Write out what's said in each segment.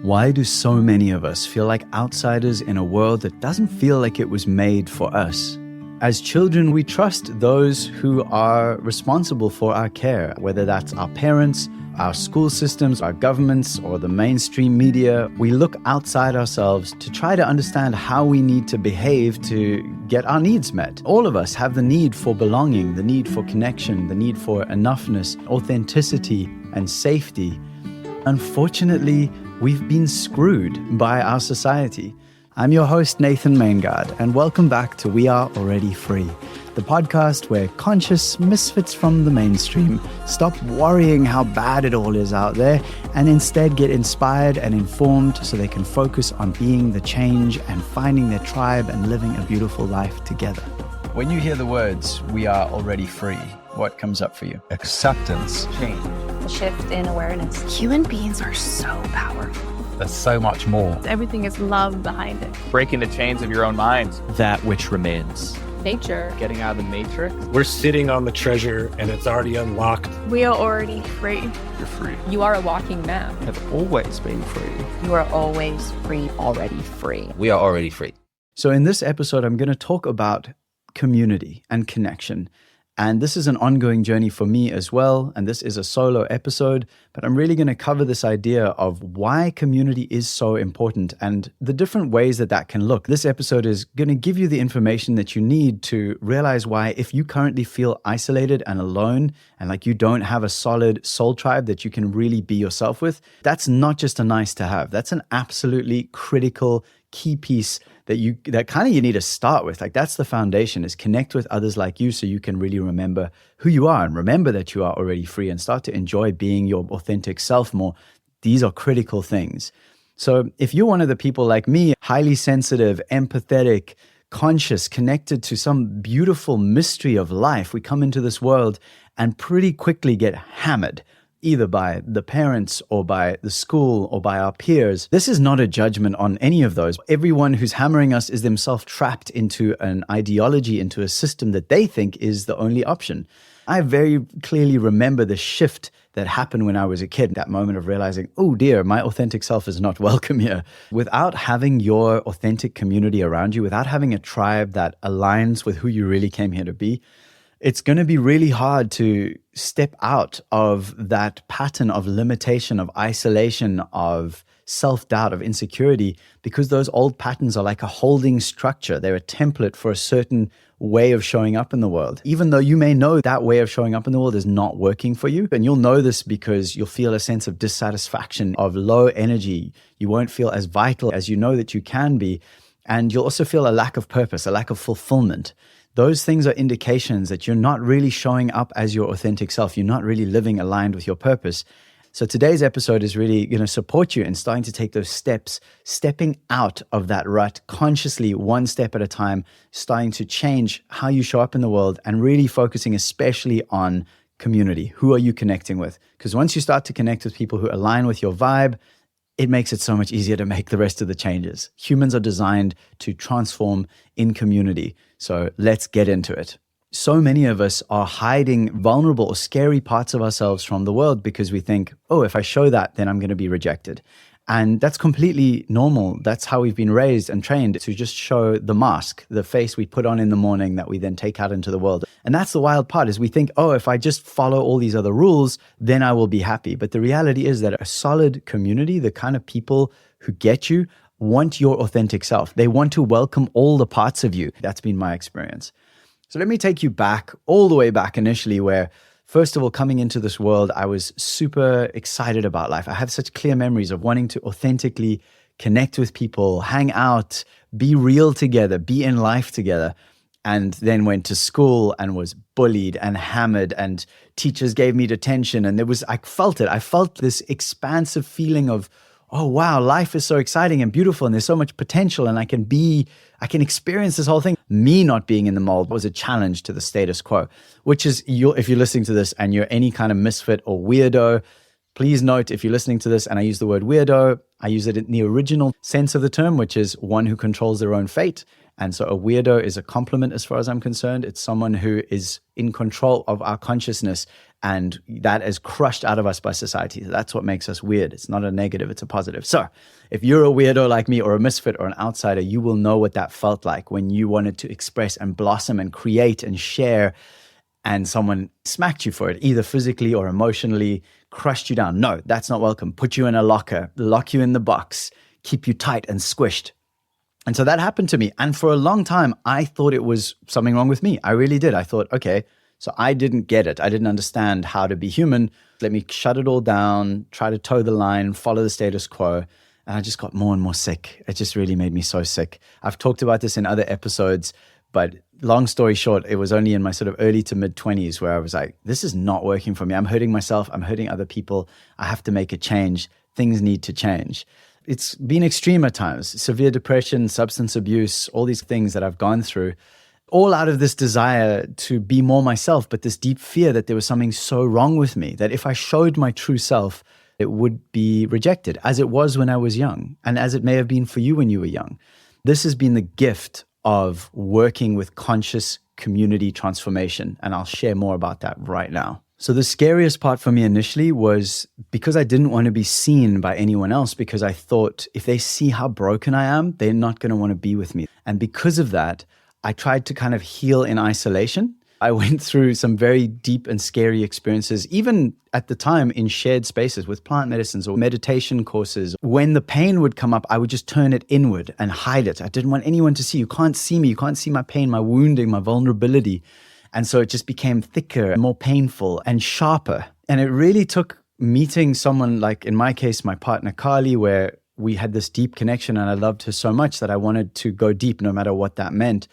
Why do so many of us feel like outsiders in a world that doesn't feel like it was made for us? As children, we trust those who are responsible for our care, whether that's our parents, our school systems, our governments, or the mainstream media. We look outside ourselves to try to understand how we need to behave to get our needs met. All of us have the need for belonging, the need for connection, the need for enoughness, authenticity, and safety. Unfortunately, we've been screwed by our society. I'm your host, Nathan Maingard, and welcome back to We Are Already Free, the podcast where conscious misfits from the mainstream stop worrying how bad it all is out there and instead get inspired and informed so they can focus on being the change and finding their tribe and living a beautiful life together. When you hear the words, "We are already free," what comes up for you? Acceptance. Change. A shift in awareness. Human beings are so powerful. There's so much more. Everything is love behind it. Breaking the chains of your own mind. That which remains. Nature. Getting out of the matrix. We're sitting on the treasure and it's already unlocked. We are already free. You're free. You are a walking map. Have always been free. You are always free, already free. We are already free. So in this episode, I'm going to talk about community and connection. And this is an ongoing journey for me as well. And this is a solo episode, but I'm really going to cover this idea of why community is so important and the different ways that that can look. This episode is going to give you the information that you need to realize why, if you currently feel isolated and alone and like you don't have a solid soul tribe that you can really be yourself with, that's not just a nice to have. That's an absolutely critical key piece that kind of you need to start with. Like, that's the foundation, is connect with others like you so you can really remember who you are and remember that you are already free and start to enjoy being your authentic self more. These are critical things. So if you're one of the people like me, highly sensitive, empathetic, conscious, connected to some beautiful mystery of life, we come into this world and pretty quickly get hammered, either by the parents or by the school or by our peers. This is not a judgment on any of those. Everyone who's hammering us is themselves trapped into an ideology, into a system that they think is the only option. I very clearly remember the shift that happened when I was a kid, that moment of realizing, oh dear, my authentic self is not welcome here. Without having your authentic community around you, without having a tribe that aligns with who you really came here to be, it's going to be really hard to step out of that pattern of limitation, of isolation, of self-doubt, of insecurity, because those old patterns are like a holding structure. They're a template for a certain way of showing up in the world. Even though you may know that way of showing up in the world is not working for you, and you'll know this because you'll feel a sense of dissatisfaction, of low energy. You won't feel as vital as you know that you can be. And you'll also feel a lack of purpose, a lack of fulfillment. Those things are indications that you're not really showing up as your authentic self. You're not really living aligned with your purpose. So today's episode is really going to support you in starting to take those steps, stepping out of that rut consciously, one step at a time, starting to change how you show up in the world and really focusing especially on community. Who are you connecting with? Because once you start to connect with people who align with your vibe, it makes it so much easier to make the rest of the changes. Humans are designed to transform in community. So let's get into it. So many of us are hiding vulnerable or scary parts of ourselves from the world because we think, oh, if I show that, then I'm going to be rejected. And that's completely normal. That's how we've been raised and trained, to just show the mask, the face we put on in the morning that we then take out into the world. And that's the wild part, is we think, oh, if I just follow all these other rules, then I will be happy. But the reality is that a solid community, the kind of people who get you, want your authentic self. They want to welcome all the parts of you. That's been my experience. So let me take you back, all the way back initially, where first of all, coming into this world, I was super excited about life. I have such clear memories of wanting to authentically connect with people, hang out, be real together, be in life together. And then went to school and was bullied and hammered, and teachers gave me detention. And I felt it. I felt this expansive feeling of, oh, wow, life is so exciting and beautiful and there's so much potential and I can experience this whole thing. Me not being in the mold was a challenge to the status quo, which is, if you're listening to this and you're any kind of misfit or weirdo, Please note, if you're listening to this and I use the word weirdo, I use it in the original sense of the term, which is one who controls their own fate. And so a weirdo is a compliment as far as I'm concerned. It's someone who is in control of our consciousness, and that is crushed out of us by society. That's what makes us weird. It's not a negative, it's a positive. So if you're a weirdo like me or a misfit or an outsider, you will know what that felt like when you wanted to express and blossom and create and share, and someone smacked you for it, either physically or emotionally, crushed you down. No, that's not welcome. Put you in a locker, lock you in the box, keep you tight and squished. And so that happened to me. And for a long time, I thought it was something wrong with me. I really did. I thought, okay, so I didn't get it. I didn't understand how to be human. Let me shut it all down, try to toe the line, follow the status quo. And I just got more and more sick. It just really made me so sick. I've talked about this in other episodes, but long story short, it was only in my sort of early to mid 20s where I was like, this is not working for me. I'm hurting myself. I'm hurting other people. I have to make a change. Things need to change. It's been extreme at times, severe depression, substance abuse, all these things that I've gone through, all out of this desire to be more myself, but this deep fear that there was something so wrong with me, that if I showed my true self, it would be rejected, as it was when I was young, and as it may have been for you when you were young. This has been the gift of working with conscious community transformation, and I'll share more about that right now. So the scariest part for me initially was because I didn't want to be seen by anyone else, because I thought if they see how broken I am, they're not going to want to be with me. And because of that, I tried to kind of heal in isolation. I went through some very deep and scary experiences, even at the time in shared spaces with plant medicines or meditation courses. When the pain would come up, I would just turn it inward and hide it. I didn't want anyone to see. You can't see me. You can't see my pain, my wounding, my vulnerability. And so it just became thicker, more painful and sharper. And it really took meeting someone like, in my case, my partner, Carly, where we had this deep connection and I loved her so much that I wanted to go deep no matter what that meant.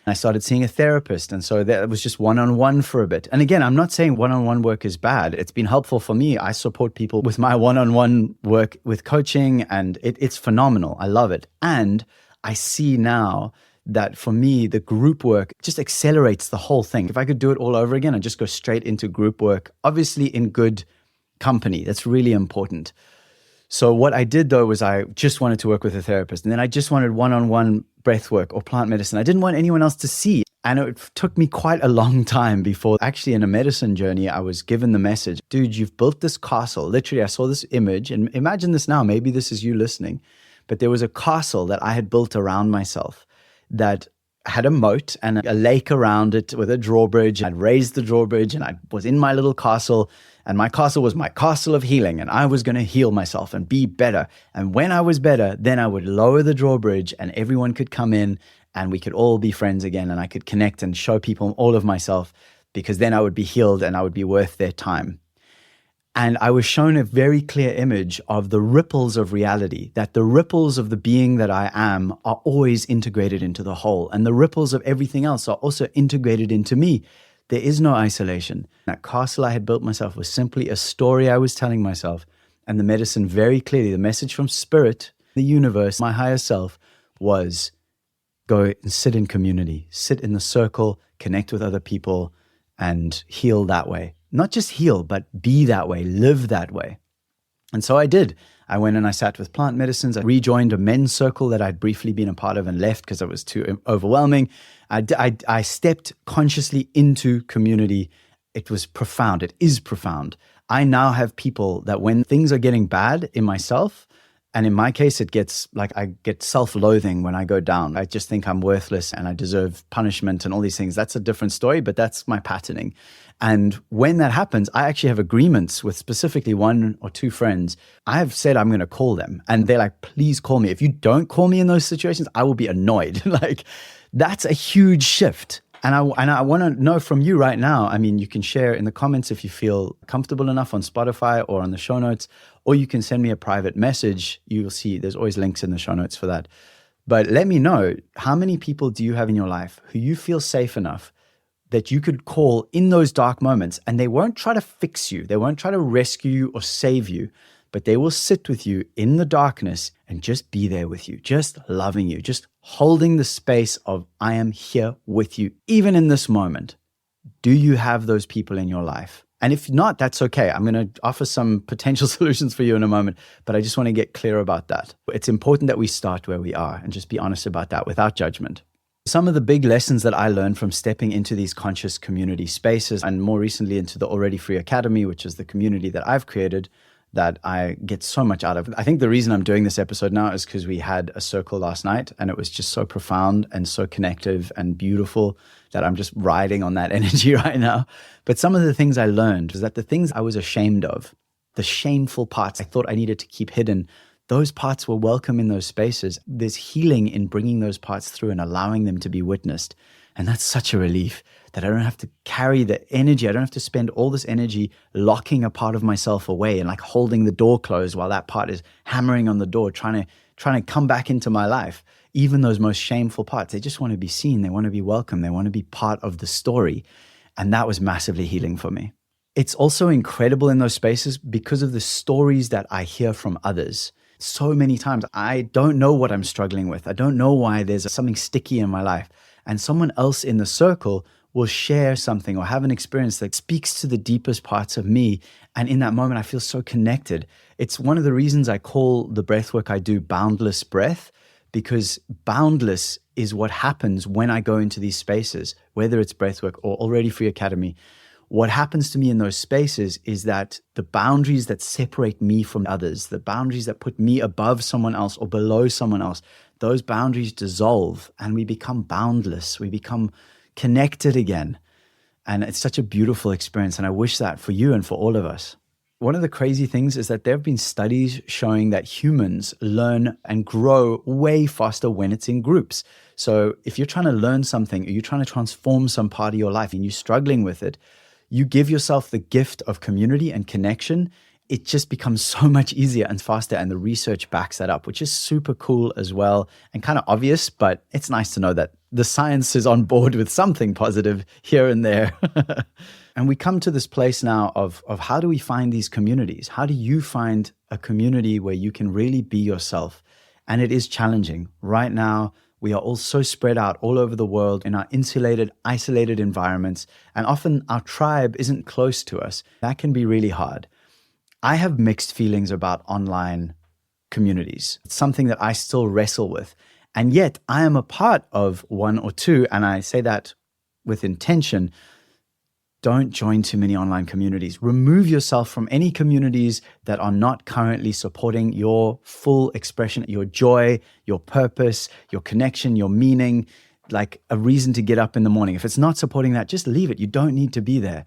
And I started seeing a therapist. And so that was just one-on-one for a bit. And again, I'm not saying one-on-one work is bad. It's been helpful for me. I support people with my one-on-one work with coaching, and it's phenomenal. I love it. And I see now that for me, the group work just accelerates the whole thing. If I could do it all over again, I'd just go straight into group work, obviously in good company. That's really important. So what I did though was I just wanted to work with a therapist, and then I just wanted one-on-one breath work or plant medicine. I didn't want anyone else to see. And it took me quite a long time before actually in a medicine journey, I was given the message, dude, you've built this castle. Literally, I saw this image, and imagine this now, maybe this is you listening, but there was a castle that I had built around myself that had a moat and a lake around it with a drawbridge. I'd raised the drawbridge and I was in my little castle, and my castle was my castle of healing, and I was going to heal myself and be better. And when I was better, then I would lower the drawbridge and everyone could come in and we could all be friends again, and I could connect and show people all of myself, because then I would be healed and I would be worth their time. And I was shown a very clear image of the ripples of reality, that the ripples of the being that I am are always integrated into the whole. And the ripples of everything else are also integrated into me. There is no isolation. That castle I had built myself was simply a story I was telling myself. And the medicine very clearly, the message from spirit, the universe, my higher self, was go and sit in community, sit in the circle, connect with other people, and heal that way. Not just heal, but be that way, live that way. And so I did. I went and I sat with plant medicines. I rejoined a men's circle that I'd briefly been a part of and left because it was too overwhelming. I stepped consciously into community. It was profound. It is profound. I now have people that when things are getting bad in myself, and in my case, it gets like I get self-loathing when I go down. I just think I'm worthless and I deserve punishment and all these things. That's a different story, but that's my patterning. And when that happens, I actually have agreements with specifically one or two friends. I have said I'm going to call them, and they're like, please call me. If you don't call me in those situations, I will be annoyed. Like, that's a huge shift. And I want to know from you right now. I mean, you can share in the comments if you feel comfortable enough on Spotify or on the show notes, or you can send me a private message. You will see there's always links in the show notes for that. But let me know, how many people do you have in your life who you feel safe enough that you could call in those dark moments, and they won't try to fix you. They won't try to rescue you or save you, but they will sit with you in the darkness and just be there with you, just loving you, just holding the space of, I am here with you, even in this moment. Do you have those people in your life? And if not, that's okay. I'm going to offer some potential solutions for you in a moment, but I just want to get clear about that. It's important that we start where we are and just be honest about that without judgment. Some of the big lessons that I learned from stepping into these conscious community spaces, and more recently into the Already Free Academy, which is the community that I've created that I get so much out of. I think the reason I'm doing this episode now is because we had a circle last night and it was just so profound and so connective and beautiful that I'm just riding on that energy right now. But some of the things I learned was that the things I was ashamed of, the shameful parts I thought I needed to keep hidden, those parts were welcome in those spaces. There's healing in bringing those parts through and allowing them to be witnessed. And that's such a relief that I don't have to carry the energy. I don't have to spend all this energy locking a part of myself away and like holding the door closed while that part is hammering on the door, trying to come back into my life. Even those most shameful parts, they just want to be seen. They want to be welcome. They want to be part of the story. And that was massively healing for me. It's also incredible in those spaces because of the stories that I hear from others. So many times I don't know what I'm struggling with. I don't know why there's something sticky in my life. And someone else in the circle will share something or have an experience that speaks to the deepest parts of me. And in that moment, I feel so connected. It's one of the reasons I call the breath work I do boundless breath, because boundless is what happens when I go into these spaces, whether it's breathwork or Already Free Academy. What happens to me in those spaces is that the boundaries that separate me from others, the boundaries that put me above someone else or below someone else, those boundaries dissolve and we become boundless. We become connected again. And it's such a beautiful experience. And I wish that for you and for all of us. One of the crazy things is that there have been studies showing that humans learn and grow way faster when it's in groups. So if you're trying to learn something or you're trying to transform some part of your life and you're struggling with it, you give yourself the gift of community and connection. It just becomes so much easier and faster. And the research backs that up, which is super cool as well and kind of obvious, but it's nice to know that the science is on board with something positive here and there. And we come to this place now of how do we find these communities? How do you find a community where you can really be yourself? And it is challenging. Right now, we are all so spread out all over the world in our insulated, isolated environments. And often our tribe isn't close to us. That can be really hard. I have mixed feelings about online communities. It's something that I still wrestle with. And yet I am a part of one or two, and I say that with intention. Don't join too many online communities. Remove yourself from any communities that are not currently supporting your full expression, your joy, your purpose, your connection, your meaning, like a reason to get up in the morning. If it's not supporting that, just leave it. You don't need to be there.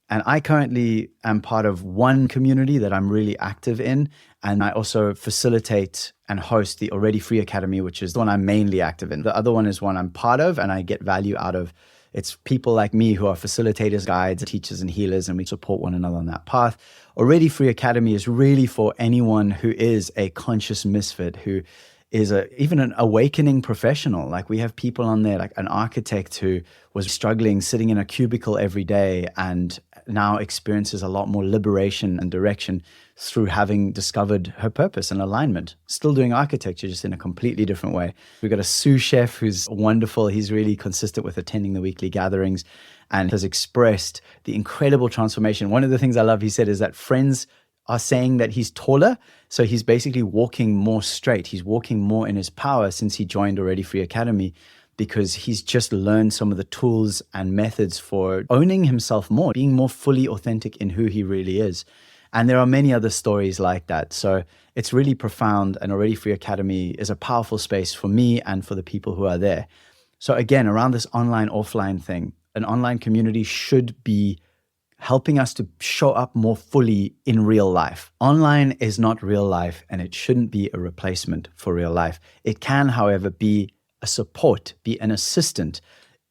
And I currently am part of one community that I'm really active in. And I also facilitate and host the Already Free Academy, which is the one I'm mainly active in. The other one is one I'm part of and I get value out of. It's people like me who are facilitators, guides, teachers, and healers, and we support one another on that path. Already Free Academy is really for anyone who is a conscious misfit, who is even an awakening professional. Like we have people on there, like an architect who was struggling, sitting in a cubicle every day and now experiences a lot more liberation and direction through having discovered her purpose and alignment. Still doing architecture, just in a completely different way. We've got a sous chef who's wonderful. He's really consistent with attending the weekly gatherings and has expressed the incredible transformation. One of the things I love, he said, is that friends are saying that he's taller. So he's basically walking more straight. He's walking more in his power since he joined Already Free Academy, because he's just learned some of the tools and methods for owning himself more, being more fully authentic in who he really is. And there are many other stories like that. So it's really profound. And Already Free Academy is a powerful space for me and for the people who are there. So again, around this online, offline thing, an online community should be helping us to show up more fully in real life. Online is not real life, and it shouldn't be a replacement for real life. It can, however, be a support, be an assistant,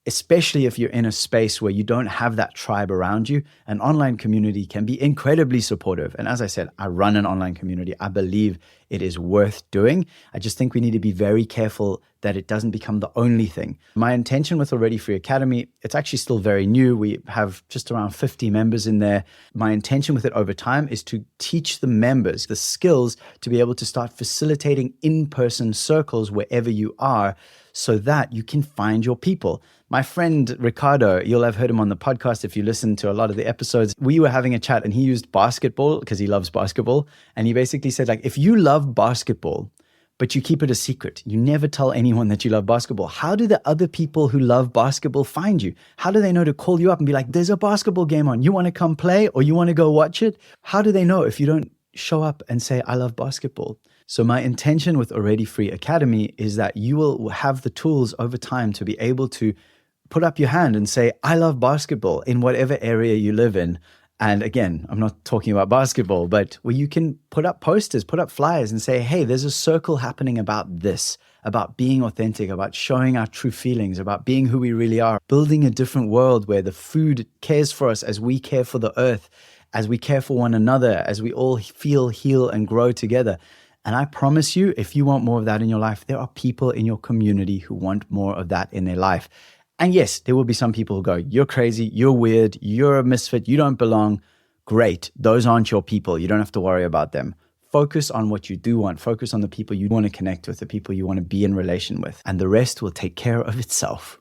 especially if you're in a space where you don't have that tribe around you. An online community can be incredibly supportive. And as I said, I run an online community. I believe it is worth doing. I just think we need to be very careful that it doesn't become the only thing. My intention with Already Free Academy, it's actually still very new. We have just around 50 members in there. My intention with it over time is to teach the members the skills to be able to start facilitating in-person circles wherever you are, so that you can find your people. My friend Ricardo, you'll have heard him on the podcast if you listen to a lot of the episodes. We were having a chat and he used basketball because he loves basketball. And he basically said, like, if you love basketball, but you keep it a secret, you never tell anyone that you love basketball, how do the other people who love basketball find you? How do they know to call you up and be like, there's a basketball game on, you want to come play or you want to go watch it? How do they know if you don't show up and say, I love basketball? So my intention with Already Free Academy is that you will have the tools over time to be able to put up your hand and say, I love basketball in whatever area you live in. And again, I'm not talking about basketball, but where you can put up posters, put up flyers and say, hey, there's a circle happening about this, about being authentic, about showing our true feelings, about being who we really are, building a different world where the food cares for us as we care for the earth, as we care for one another, as we all feel, heal, and grow together. And I promise you, if you want more of that in your life, there are people in your community who want more of that in their life. And yes, there will be some people who go, you're crazy, you're weird, you're a misfit, you don't belong. Great. Those aren't your people. You don't have to worry about them. Focus on what you do want. Focus on the people you want to connect with, the people you want to be in relation with, and the rest will take care of itself.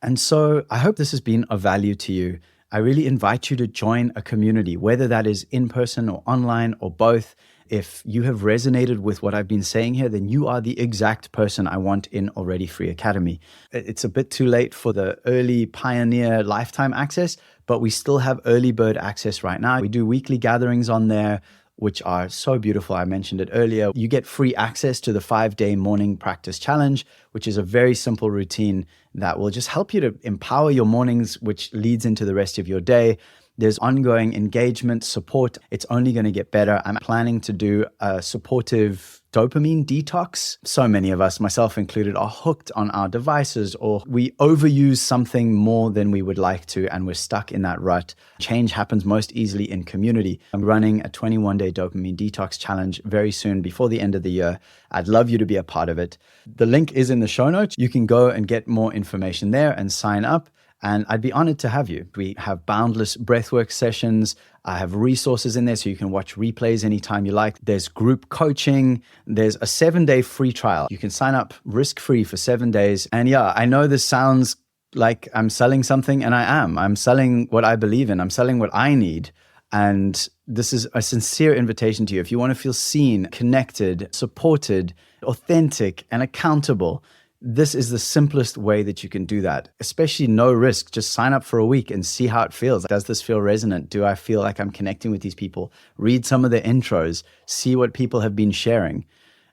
And so I hope this has been of value to you. I really invite you to join a community, whether that is in person or online or both. If you have resonated with what I've been saying here, then you are the exact person I want in Already Free Academy. It's a bit too late for the early pioneer lifetime access, but we still have early bird access right now. We do weekly gatherings on there, which are so beautiful. I mentioned it earlier. You get free access to the 5-day morning practice challenge, which is a very simple routine that will just help you to empower your mornings, which leads into the rest of your day. There's ongoing engagement, support. It's only going to get better. I'm planning to do a supportive dopamine detox. So many of us, myself included, are hooked on our devices, or we overuse something more than we would like to, and we're stuck in that rut. Change happens most easily in community. I'm running a 21-day dopamine detox challenge very soon before the end of the year. I'd love you to be a part of it. The link is in the show notes. You can go and get more information there and sign up. And I'd be honored to have you. We have boundless breathwork sessions. I have resources in there so you can watch replays anytime you like. There's group coaching. There's a 7-day free trial. You can sign up risk-free for 7 days. And yeah, I know this sounds like I'm selling something, and I am. I'm selling what I believe in. I'm selling what I need. And this is a sincere invitation to you. If you want to feel seen, connected, supported, authentic, and accountable, this is the simplest way that you can do that, especially no risk. Just sign up for a week and see how it feels. Does this feel resonant? Do I feel like I'm connecting with these people? Read some of their intros, see what people have been sharing.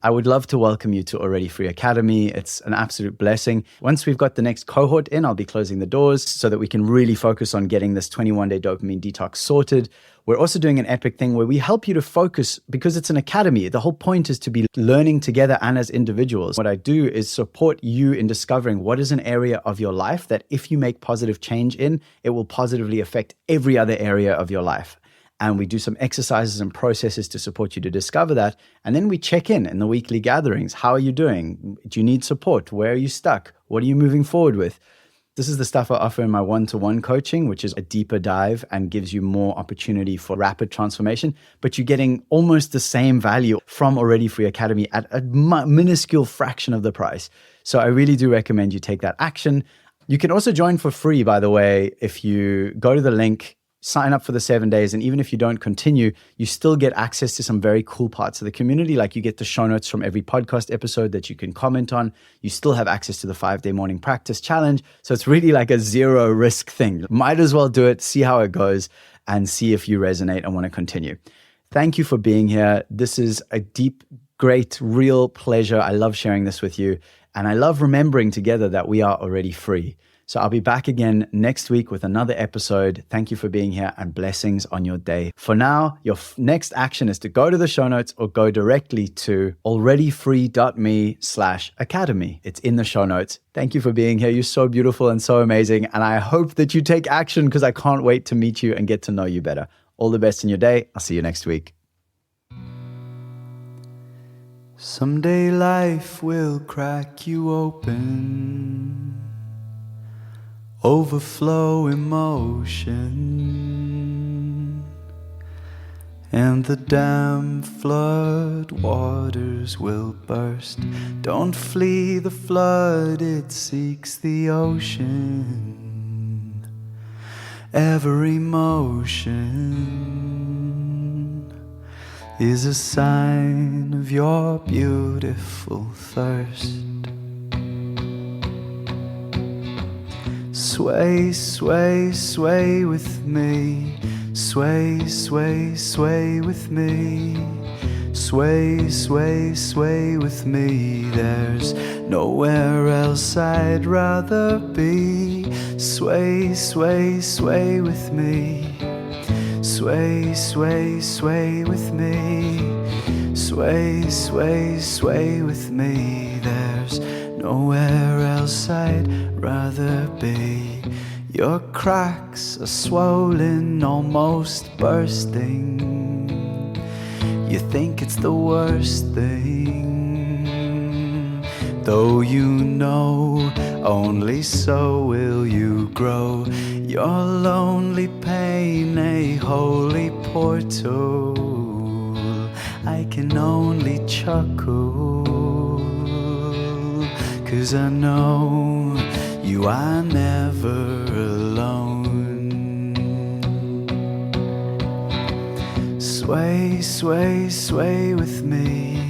I would love to welcome you to Already Free Academy. It's an absolute blessing. Once we've got the next cohort in, I'll be closing the doors so that we can really focus on getting this 21-day dopamine detox sorted. We're also doing an epic thing where we help you to focus, because it's an academy. The whole point is to be learning together and as individuals. What I do is support you in discovering what is an area of your life that if you make positive change in, it will positively affect every other area of your life. And we do some exercises and processes to support you to discover that. And then we check in the weekly gatherings. How are you doing? Do you need support? Where are you stuck? What are you moving forward with? This is the stuff I offer in my one-to-one coaching, which is a deeper dive and gives you more opportunity for rapid transformation. But you're getting almost the same value from Already Free Academy at a minuscule fraction of the price. So I really do recommend you take that action. You can also join for free, by the way, if you go to the link, sign up for the 7 days. And even if you don't continue, you still get access to some very cool parts of the community. Like you get the show notes from every podcast episode that you can comment on. You still have access to the 5-day morning practice challenge. So it's really like a zero risk thing. Might as well do it, see how it goes, and see if you resonate and want to continue. Thank you for being here. This is a deep, great, real pleasure. I love sharing this with you. And I love remembering together that we are already free. So I'll be back again next week with another episode. Thank you for being here and blessings on your day. For now, your next action is to go to the show notes or go directly to alreadyfree.me/academy. It's in the show notes. Thank you for being here. You're so beautiful and so amazing. And I hope that you take action because I can't wait to meet you and get to know you better. All the best in your day. I'll see you next week. Someday life will crack you open, overflow emotion, and the dam flood waters will burst. Don't flee the flood, it seeks the ocean. Every motion is a sign of your beautiful thirst. Sway, sway, sway with me. Sway, sway, sway with me. Sway, sway, sway with me. There's nowhere else I'd rather be. Sway, sway, sway with me. Sway, sway, sway with me. Sway, sway, sway with me. There's nowhere else I'd rather be. Your cracks are swollen, almost bursting. You think it's the worst thing, though you know only so will you grow. Your lonely pain, a holy portal. I can only chuckle, 'cause I know you are never alone. Sway, sway, sway with me.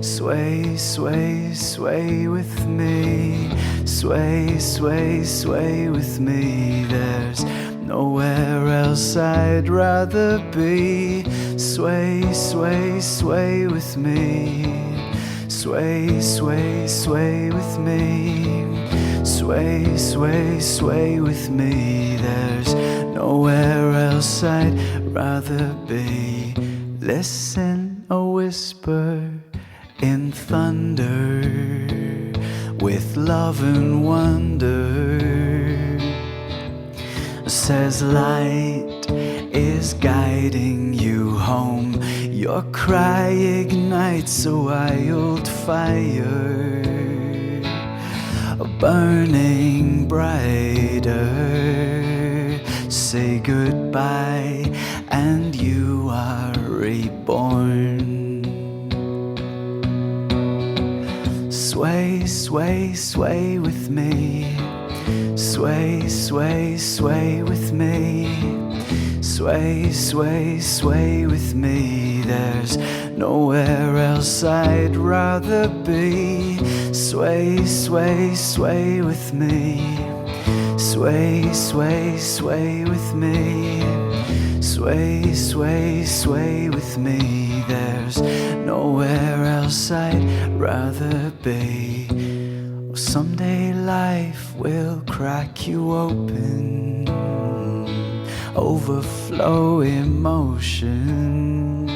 Sway, sway, sway with me. Sway, sway, sway with me. There's nowhere else I'd rather be. Sway, sway, sway with me. Sway, sway, sway with me. Sway, sway, sway with me. There's nowhere else I'd rather be. Listen, a whisper in thunder, with love and wonder, says light is guiding you home. Your cry ignites a wild fire, burning brighter. Say goodbye and you are reborn. Sway, sway, sway with me. Sway, sway, sway with me. Sway, sway, sway with me. There's nowhere else I'd rather be. Sway, sway, sway with me. Sway, sway, sway with me. Sway, sway, sway with me. There's nowhere else I'd rather be. Someday life will crack you open, overflow emotion,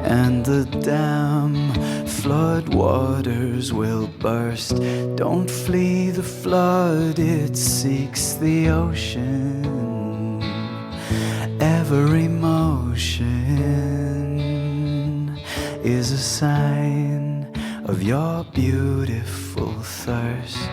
and the dam flood waters will burst. Don't flee the flood, it seeks the ocean. Every motion is a sign of your beautiful thirst.